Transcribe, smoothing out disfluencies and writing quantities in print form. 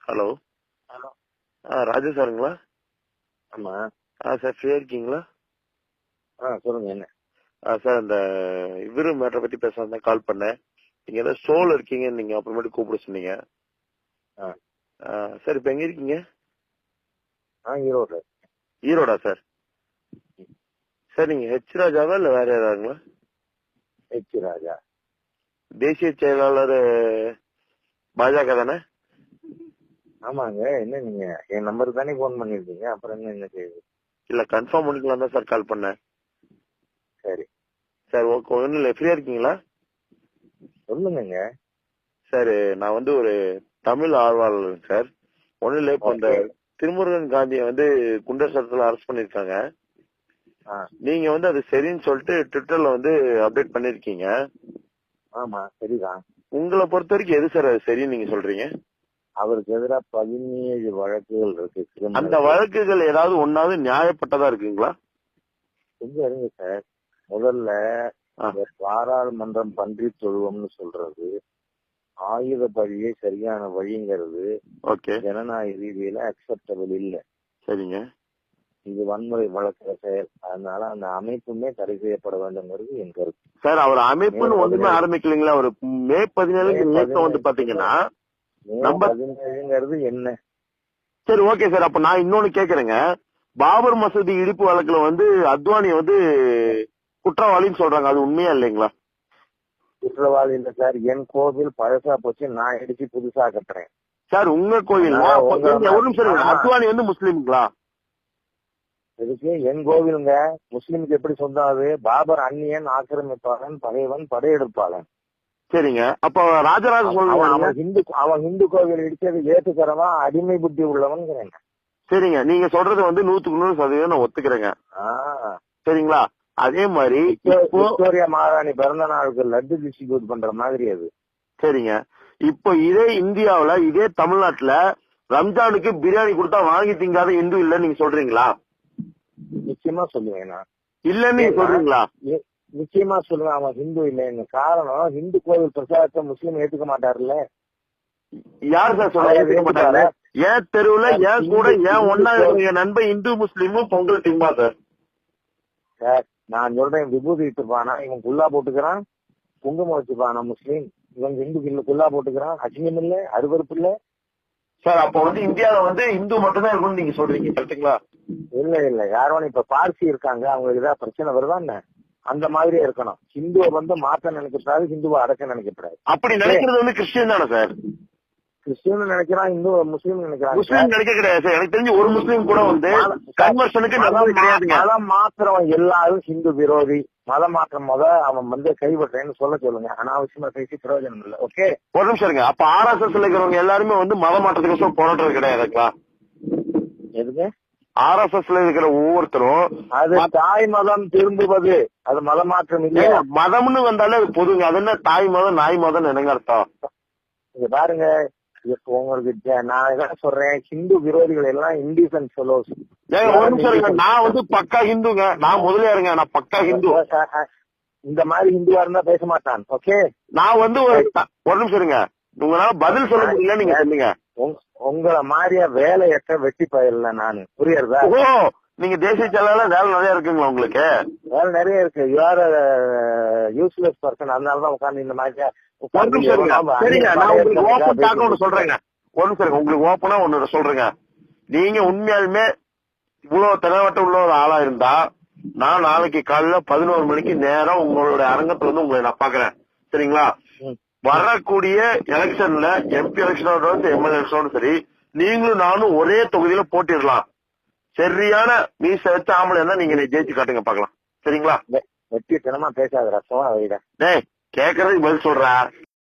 Hello. Hello. Raju சாருங்களா? ஆமா. Sir ஃப்ரீயா இருக்கீங்களா? சொல்லுங்க என்ன? சார் அந்த இவரு மேட்டரை பத்தி பேசலாம் தான் கால் பண்ணேன். நீங்க ஏதாவது ஷோல இருக்கீங்க, நீங்க அப்புறமேட்டு கூப்பிட சொன்னீங்க. சார் இப்ப எங்க இருக்கீங்க? ஈரோடு. ஈரோடா சார்? சார் நீங்க ஹெச் ராஜாவா இல்ல வேற யாராங்களா? ஹெச் ராஜா. தேசிய செயலாளர் பாஜக தானே? ஆமாங்க. என்ன நீங்க என் நம்பருக்கு தானே போன் பண்ணிருக்கீங்க, அப்புறம் என்ன செய்யுது? இல்ல கன்ஃபார்ம் பண்ணிக்கலாம் தான் சார் கால் பண்ணேன். சரி சார் ஓகே, ஒன்றும் இல்லை, ஃப்ரீயா இருக்கீங்களா? சொல்லுங்க. சார் நான் வந்து ஒரு தமிழ் ஆர்வலர் சார். ஒன்றும் இல்லை, இப்போ இந்த திருமுருகன் காந்தியை வந்து குண்டர் சட்டத்தில் அரெஸ்ட் பண்ணிருக்காங்க. நீங்க வந்து அது சரின்னு சொல்லிட்டு ட்விட்டர்ல வந்து அப்டேட் பண்ணிருக்கீங்க. ஆமா சரிதான். உங்களை பொறுத்த வரைக்கும் எது சார் அது சரின்னு நீங்க சொல்றீங்க? அவருக்கு எதிராக 17 வழக்குகள் இருக்கு. அந்த வழக்குகள் ஏதாவது ஒன்னாவது நியாயப்பட்டதா இருக்குங்களா? கொஞ்சம் இருங்க சார். முதல்ல பாராளுமன்றம் பன்றி தொழுவம்னு சொல்றது ஆயுத பழியே சரியான வழிங்கிறது ஜனநாயக ரீதியில அக்செப்டபிள் இல்ல. சரிங்க. இது வன்முறை வழக்கு செயல். அதனால அந்த அமைப்புமே தடை செய்யப்பட வேண்டும்ங்கிறது என் கருத்து. சார் அவர் அமைப்புன்னு ஒண்ணுமே ஆரம்பிக்கலீங்களா? ஒரு மே 17 வந்து பாத்தீங்கன்னா நம்ம 17ங்கிறது என்ன? சரி ஓகே சார். அப்ப நான் இன்னொன்னு கேக்குறேங்க. பாபர் மசூதி இடிப்பு வழக்குல வந்து அத்வானி வந்து குற்றவாளின்னு சொல்றாங்க, அது உண்மையா இல்லைங்களா? குற்றவாளி இல்ல சார். என் கோவில் பழசா போச்சு, நான் இடிச்சு புதுசா கட்டுறேன் சார். உங்க கோவில் அத்வானி வந்து முஸ்லீம்களா? இதுக்கு என் கோவிலுங்க. முஸ்லீமுக்கு எப்படி சொந்தம் அது? பாபர் அந்நியன், ஆக்கிரமிப்பாளன், பகைவன், படையெடுப்பாளன். சரிங்க. அப்ப ராஜராஜ அவன் ஹிந்து கோவில் இடிச்சது ஏத்துக்கிறவா அடிமை புத்தி உள்ளவன். சரிங்க. நீங்க சொல்றது வந்து 100% நான் ஒத்துக்கிறேங்க. சரிங்களா? அதே மாதிரி விக்டோரியா மகாராணி பிறந்த நாளுக்கு லட்டு டிஸ்ட்ரிபியூட் பண்ற மாதிரி அது. சரிங்க. இப்போ இதே இந்தியாவுல இதே தமிழ்நாட்டுல ரம்ஜானுக்கு பிரியாணி கொடுத்தா வாங்கி திங்காத இந்து இல்ல நீங்க சொல்றீங்களா? நிச்சயமா சொல்லுவேன். இல்லன்னு நீங்க சொல்றீங்களா? நிச்சயமா சொல்லுவேன். அவன் ஹிந்து இல்லைன்னு. காரணம், ஹிந்து கோவில் பிரசாதத்தை முஸ்லீம் ஏத்துக்க மாட்டாருல்ல. யார் சார் சொல்ல ஏத்துக்க மாட்டாரு? ஏன் தெருவுல ஏன் கூட ஏன் ஒன்னா நண்பன் இந்து முஸ்லீமும் பொங்கல் திம்பா சார்? சார் நான் சொல்றேன், விபூதி இட்டுப்பானா இவன் குல்லா போட்டுக்கிறான், குங்குமம் வச்சுப்பானா முஸ்லீம், இவன் ஹிந்து குல்லா போட்டுக்கிறான். அசிங்கம் இல்ல, அருவறுப்பு இல்ல சார்? அப்ப வந்து இந்தியாவில வந்து இந்து மட்டும்தான் இருக்கும்னு நீங்க சொல்றீங்க கரெக்டுங்களா? இல்ல யாரும் இப்ப பார்சி இருக்காங்க, அவங்களுக்கு ஏதாவது பிரச்சனை வருதா? அந்த மாதிரியே இருக்கணும். ஹிந்துவை வந்து மாத்த நினைக்கப்படாது, ஹிந்துவை அடக்க நினைக்கப்படாது. அப்படி நினைக்கிறது வந்து கிறிஸ்டியன் தானே சார்? கிறிஸ்டியன் நினைக்கிறான், இந்து முஸ்லீம் நினைக்கிறான். முஸ்லீம் நினைக்க கிடையாது சார். எனக்கு தெரிஞ்சு ஒரு முஸ்லீம் கூட வந்து கன்வர்ஷனுக்கு கிடையாதுங்க. மதம் மாத்திரம் எல்லாரும் ஹிந்து விரோதி. மதம் மாற்றம் அவன் வந்து கைவிடுறேன்னு சொல்ல சொல்லுங்க. அனாவசியமா பேசி பிரயோஜனம் இல்ல. ஓகே, ஒரு நிமிஷம் இருங்க. அப்ப RSS இருக்கிறவங்க எல்லாருமே வந்து மத மாற்றத்துக்கு போராட்டம் கிடையாதுங்களா? எதுக்கு? RSSல இருக்கிற ஒவ்வொருத்தரும் அது தாய் மதம் திரும்புவது, அது மத மாற்றம் இல்ல. மதம்னு வந்தாலே அது பொதுங்க. அது என்ன தாய் மதம் நாய் மதம் என்னங்க அர்த்தம்? இங்க பாருங்க, இப்ப உங்களுக்கு நான் என்ன சொல்றேன், ஹிந்து விரோதிகள் எல்லாம் இண்டிசன்ட் ஃபெலோஸ். ஒரு நிமிஷம், நான் வந்து பக்கா ஹிந்துங்க. நான் முதலியாருங்க, நான் பக்கா ஹிந்து. இந்த மாதிரி ஹிந்துவா இருந்தா பேச மாட்டான். ஓகே, நான் வந்து ஒரு நிமிஷம் இருங்க. உங்களால பதில் சொல்ல முடியல, நீங்க சொல்லுங்க. உங்களை மாதிரியா வேலையற்ற வெட்டி பயிரல நானு, புரியுறதா? ஓ, நீங்க தேசிய செயலாளர் வேலை நிறைய இருக்குங்களா உங்களுக்கு? வேலை நிறைய இருக்கு. யார யூஸ்லெஸ் பர்சன். அதனாலதான் உட்காந்து இந்த மாதிரியா சரிங்க. நான் உங்களுக்கு ஓப்பன் ஒண்ணு சொல்றேங்க. உங்களுக்கு ஓப்பனா ஒண்ணு சொல்றேங்க. நீங்க உண்மையாலுமே இவ்வளவு திறவட்ட உள்ள ஒரு ஆளா இருந்தா நான் நாளைக்கு காலையில 11 மணிக்கு நேரம் உங்களுடைய அரங்கத்துல வந்து உங்களை நான் பாக்குறேன். சரிங்களா? வரக்கூடிய எலெக்ஷன்ல MP எலெக்ஷனோட MLA எலெக்ஷனோட சரி, நீங்களும் நானும் ஒரே தொகுதியில போட்டிடலாம். சரியான மீச வச்ச ஆம்பளை இருந்தா நீங்க ஜெயிச்சு காட்டுங்க பாக்கலாம். சரிங்களா? வெற்றி தினமா பேசாத ரசமா வைட. கேக்குறதுக்கு பதில் சொல்ற.